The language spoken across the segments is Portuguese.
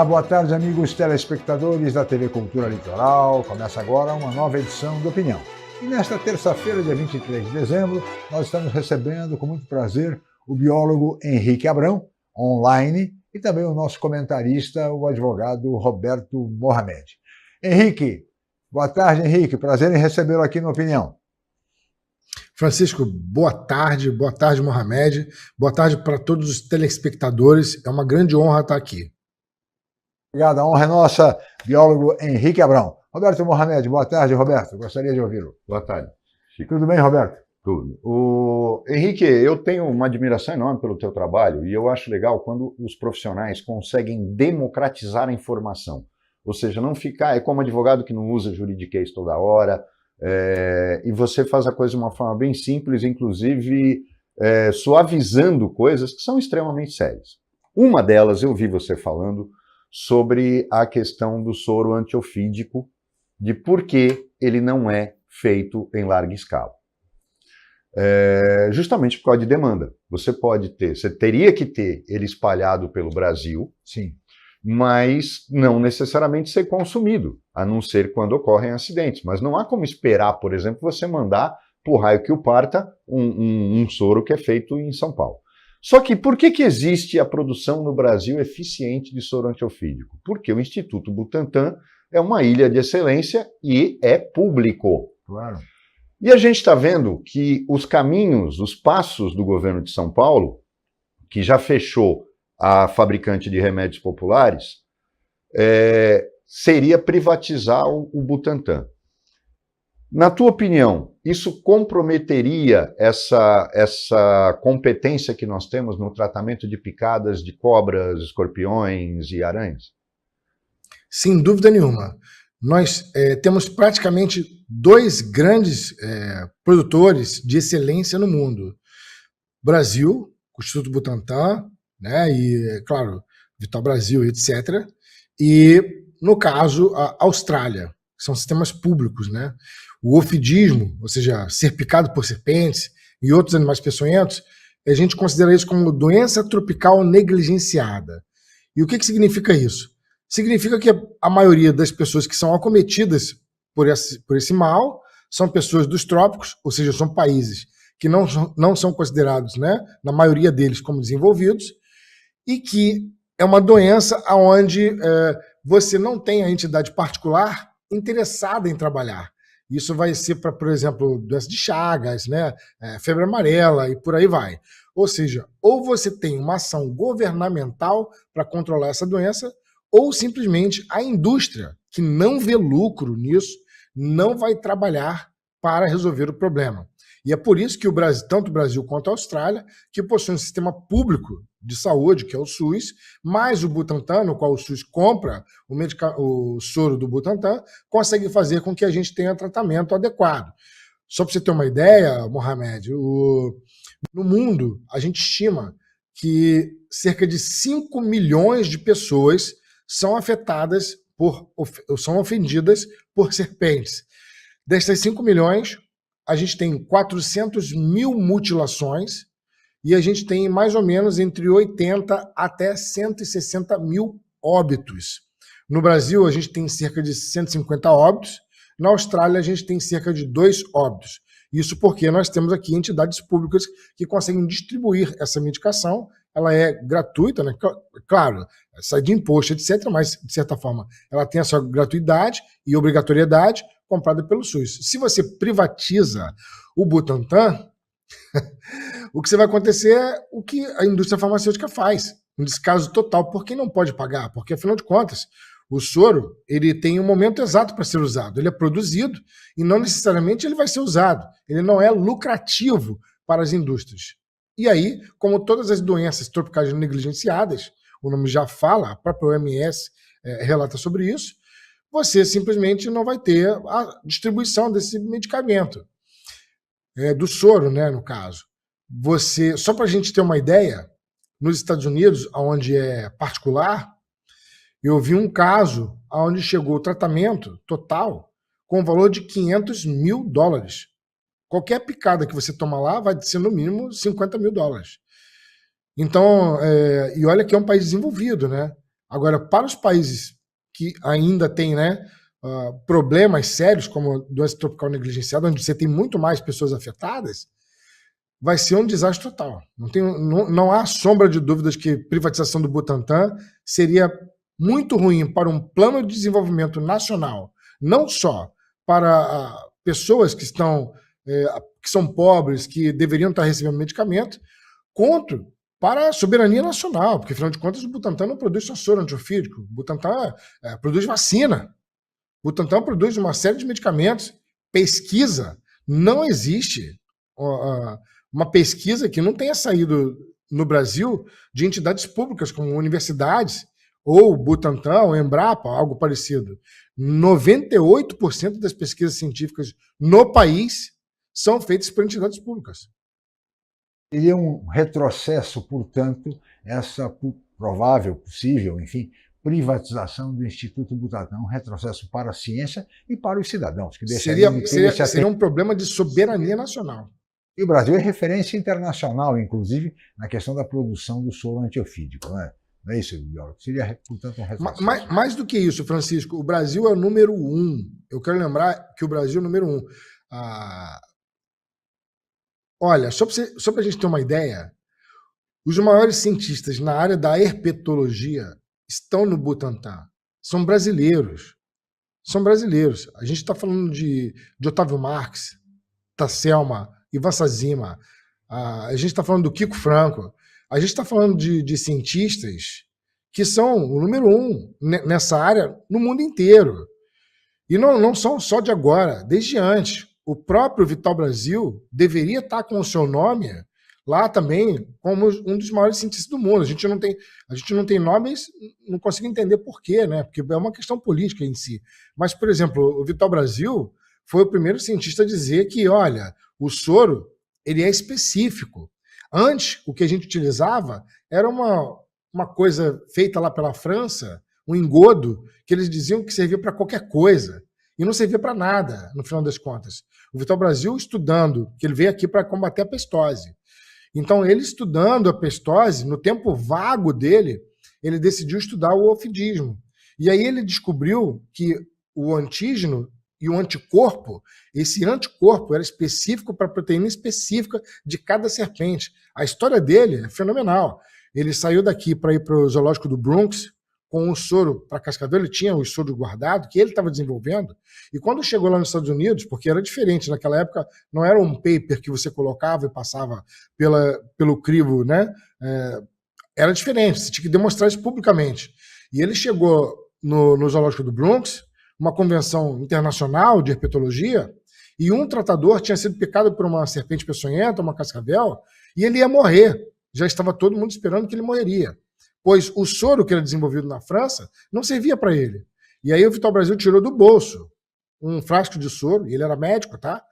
Olá, boa tarde, amigos telespectadores da TV Cultura Litoral. Começa agora uma nova edição do Opinião. E nesta terça-feira, dia 23 de dezembro, nós estamos recebendo com muito prazer o biólogo Henrique Abrão, online, e também o nosso comentarista, o advogado Roberto Mohamed. Henrique, boa tarde, Henrique. Prazer em recebê-lo aqui no Opinião. Francisco, boa tarde, Mohamed. Boa tarde para todos os telespectadores. É uma grande honra estar aqui. Obrigado, a honra é nossa, biólogo Henrique Abrão. Roberto Mohamed, boa tarde, Roberto. Gostaria de ouvi-lo. Boa tarde, Chico. Tudo bem, Roberto? Tudo. Henrique, eu tenho uma admiração enorme pelo teu trabalho e eu acho legal quando os profissionais conseguem democratizar a informação. Ou seja, não ficar, é como advogado que não usa juridiquês toda hora, e você faz a coisa de uma forma bem simples, inclusive suavizando coisas que são extremamente sérias. Uma delas eu vi você falando sobre a questão do soro antiofídico, de por que ele não é feito em larga escala. Justamente por causa de demanda. Você teria que ter ele espalhado pelo Brasil, sim, mas não necessariamente ser consumido, a não ser quando ocorrem acidentes. Mas não há como esperar, por exemplo, você mandar por raio que o parta um soro que é feito em São Paulo. Só que por que existe a produção no Brasil eficiente de soro antiofídico? Porque o Instituto Butantan é uma ilha de excelência e é público. Claro. E a gente está vendo que os caminhos, os passos do governo de São Paulo, que já fechou a fabricante de remédios populares, seria privatizar o Butantan. Na tua opinião, isso comprometeria essa competência que nós temos no tratamento de picadas de cobras, escorpiões e aranhas? Sem dúvida nenhuma. Nós temos praticamente dois grandes produtores de excelência no mundo. Brasil, o Instituto Butantan, né, e, claro, Vital Brasil, etc. E, no caso, a Austrália, que são sistemas públicos, né? O ofidismo, ou seja, ser picado por serpentes e outros animais peçonhentos, a gente considera isso como doença tropical negligenciada. E o que significa isso? Significa que a maioria das pessoas que são acometidas por esse mal são pessoas dos trópicos, ou seja, são países que não são considerados, né, na maioria deles, como desenvolvidos, e que é uma doença onde você não tem a entidade particular interessada em trabalhar. Isso vai ser para, por exemplo, doença de Chagas, né, febre amarela e por aí vai. Ou seja, ou você tem uma ação governamental para controlar essa doença, ou simplesmente a indústria, que não vê lucro nisso, não vai trabalhar para resolver o problema. E é por isso que tanto o Brasil quanto a Austrália, que possui um sistema público de saúde, que é o SUS, mais o Butantan, no qual o SUS compra o soro do Butantan, consegue fazer com que a gente tenha tratamento adequado. Só para você ter uma ideia, Mohamed, no mundo, a gente estima que cerca de 5 milhões de pessoas são afetadas são ofendidas por serpentes. Destas 5 milhões, a gente tem 400 mil mutilações e a gente tem mais ou menos entre 80 até 160 mil óbitos. No Brasil, a gente tem cerca de 150 óbitos. Na Austrália, a gente tem cerca de 2 óbitos. Isso porque nós temos aqui entidades públicas que conseguem distribuir essa medicação. Ela é gratuita, né? Claro, sai de imposto, etc., mas, de certa forma, ela tem essa gratuidade e obrigatoriedade comprada pelo SUS. Se você privatiza o Butantan, o que vai acontecer é o que a indústria farmacêutica faz, um descaso total por quem não pode pagar, porque, afinal de contas, o soro ele tem um momento exato para ser usado, ele é produzido e não necessariamente ele vai ser usado, ele não é lucrativo para as indústrias. E aí, como todas as doenças tropicais negligenciadas, o nome já fala, a própria OMS relata sobre isso, você simplesmente não vai ter a distribuição desse medicamento, do soro, né, no caso. Só para a gente ter uma ideia, nos Estados Unidos, onde é particular, eu vi um caso onde chegou o tratamento total com o valor de $500 mil. Qualquer picada que você toma lá vai ser no mínimo $50 mil. Então, e olha que é um país desenvolvido, né? Agora, para os países que ainda têm, né, problemas sérios, como doença tropical negligenciada, onde você tem muito mais pessoas afetadas, vai ser um desastre total. Não há sombra de dúvidas que privatização do Butantan seria muito ruim para um plano de desenvolvimento nacional, não só para pessoas que são pobres, que deveriam estar recebendo medicamento, quanto para a soberania nacional, porque, afinal de contas, o Butantan não produz só soro antiofídico, o Butantan produz vacina, o Butantan produz uma série de medicamentos, pesquisa. Não existe uma pesquisa que não tenha saído no Brasil de entidades públicas como universidades, ou Butantan, ou Embrapa, algo parecido. 98% das pesquisas científicas no país são feitas por entidades públicas. Seria um retrocesso, portanto, essa provável, possível, enfim, privatização do Instituto Butantan, um retrocesso para a ciência e para os cidadãos. Que seria um problema de soberania nacional. E o Brasil é referência internacional, inclusive, na questão da produção do soro antiofídico, não é? Não é isso, biólogo? Seria, portanto, um retrocesso. Mais do que isso, Francisco, o Brasil é o número 1. Eu quero lembrar que o Brasil é o número 1. Olha, só para a gente ter uma ideia, os maiores cientistas na área da herpetologia estão no Butantan. São brasileiros. A gente está falando de Otávio Marx, Tasselma, Ivan Sazima, a gente está falando do Kiko Franco, a gente está falando de cientistas que são o número 1 nessa área no mundo inteiro. E não são só de agora, desde antes. O próprio Vital Brasil deveria estar com o seu nome lá também como um dos maiores cientistas do mundo. A gente não tem nomes, não consigo entender por quê, né? Porque é uma questão política em si. Mas, por exemplo, o Vital Brasil foi o primeiro cientista a dizer que, olha, o soro ele é específico. Antes, o que a gente utilizava era uma coisa feita lá pela França, um engodo, que eles diziam que servia para qualquer coisa. E não servia para nada, no final das contas. O Vital Brasil estudando, que ele veio aqui para combater a pestose. Então, ele estudando a pestose, no tempo vago dele, ele decidiu estudar o ofidismo. E aí ele descobriu que o antígeno e o anticorpo, esse anticorpo era específico para a proteína específica de cada serpente. A história dele é fenomenal. Ele saiu daqui para ir para o zoológico do Bronx, com o soro para cascador, ele tinha o soro guardado, que ele estava desenvolvendo, e quando chegou lá nos Estados Unidos, porque era diferente, naquela época não era um paper que você colocava e passava pelo crivo, né? Era diferente, você tinha que demonstrar isso publicamente. E ele chegou no zoológico do Bronx, uma convenção internacional de herpetologia, e um tratador tinha sido picado por uma serpente peçonhenta, uma cascavel, e ele ia morrer. Já estava todo mundo esperando que ele morreria, pois o soro que era desenvolvido na França não servia para ele. E aí o Vital Brasil tirou do bolso um frasco de soro, e ele era médico, tá?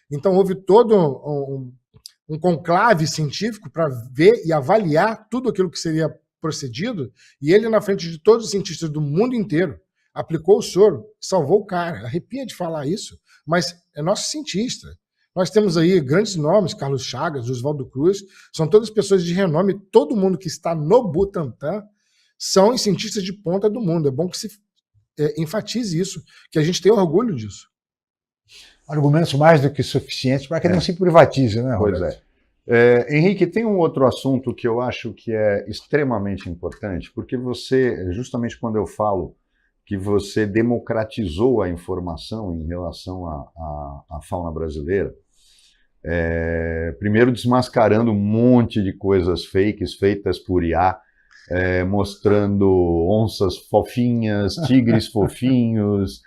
Então houve todo um conclave científico para ver e avaliar tudo aquilo que seria procedido, e ele, na frente de todos os cientistas do mundo inteiro, aplicou o soro, salvou o cara. Arrepia de falar isso, mas é nosso cientista. Nós temos aí grandes nomes, Carlos Chagas, Oswaldo Cruz, são todas pessoas de renome, todo mundo que está no Butantan são cientistas de ponta do mundo. É bom que se enfatize isso, que a gente tem orgulho disso. Argumentos mais do que suficientes para que não se privatize, né, Roberto? Pois Henrique, tem um outro assunto que eu acho que é extremamente importante, porque você, justamente quando eu falo que você democratizou a informação em relação à fauna brasileira, primeiro desmascarando um monte de coisas fakes feitas por IA, mostrando onças fofinhas, tigres fofinhos,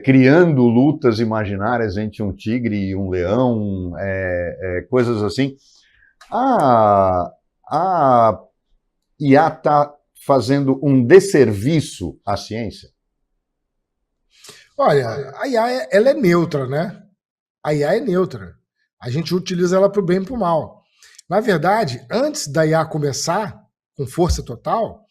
criando lutas imaginárias entre um tigre e um leão, coisas assim. A IA está fazendo um desserviço à ciência? Olha, a IA ela é neutra, né? A IA é neutra. A gente utiliza ela para o bem e para o mal. Na verdade, antes da IA começar com força total,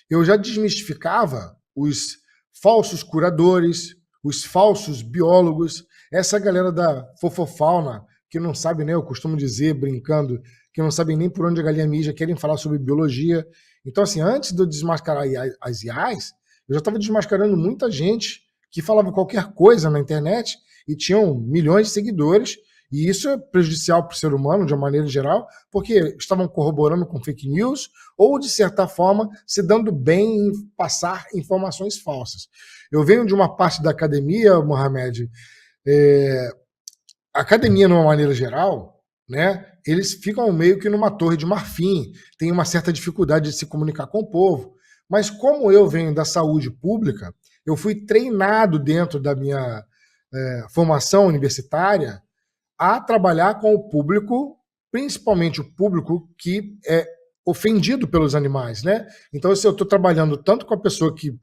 eu já desmistificava os falsos curadores, os falsos biólogos, essa galera da fofofauna, que não sabe, né? Eu costumo dizer, brincando, que não sabem nem por onde a galinha mija, querem falar sobre biologia. Então, assim, antes de eu desmascarar as IAs, eu já estava desmascarando muita gente que falava qualquer coisa na internet e tinham milhões de seguidores, e isso é prejudicial para o ser humano, de uma maneira geral, porque estavam corroborando com fake news ou, de certa forma, se dando bem em passar informações falsas. Eu venho de uma parte da academia, Mohamed, a academia, de uma maneira geral, né, eles ficam meio que numa torre de marfim, tem uma certa dificuldade de se comunicar com o povo, mas como eu venho da saúde pública, eu fui treinado dentro da minha formação universitária a trabalhar com o público, principalmente o público que é ofendido pelos animais, né? Então, se eu estou trabalhando tanto com a pessoa que,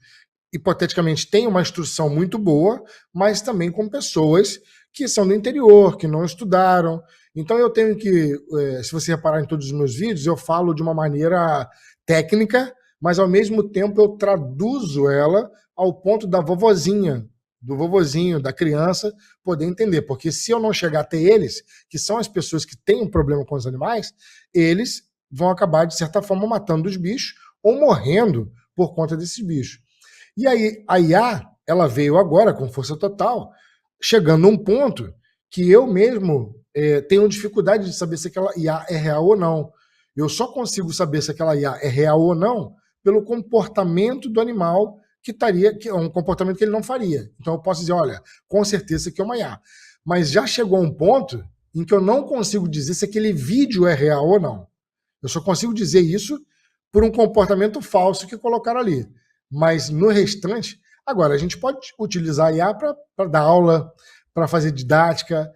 hipoteticamente, tem uma instrução muito boa, mas também com pessoas que são do interior, que não estudaram. Então, eu tenho que, se você reparar em todos os meus vídeos, eu falo de uma maneira técnica, mas, ao mesmo tempo, eu traduzo ela ao ponto da vovozinha, do vovozinho, da criança, poder entender. Porque se eu não chegar até eles, que são as pessoas que têm um problema com os animais, eles vão acabar, de certa forma, matando os bichos ou morrendo por conta desses bichos. E aí, a IA, ela veio agora com força total, chegando a um ponto que eu mesmo tenho dificuldade de saber se aquela IA é real ou não. Eu só consigo saber se aquela IA é real ou não pelo comportamento do animal, que é um comportamento que ele não faria. Então eu posso dizer, olha, com certeza isso aqui é uma IA. Mas já chegou a um ponto em que eu não consigo dizer se aquele vídeo é real ou não. Eu só consigo dizer isso por um comportamento falso que colocaram ali. Mas no restante, agora, a gente pode utilizar a IA para dar aula, para fazer didática.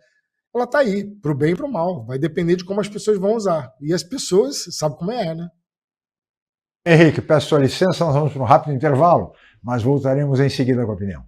Ela está aí, para o bem e para o mal. Vai depender de como as pessoas vão usar. E as pessoas sabem como né? Henrique, peço sua licença, nós vamos para um rápido intervalo, mas voltaremos em seguida com a opinião.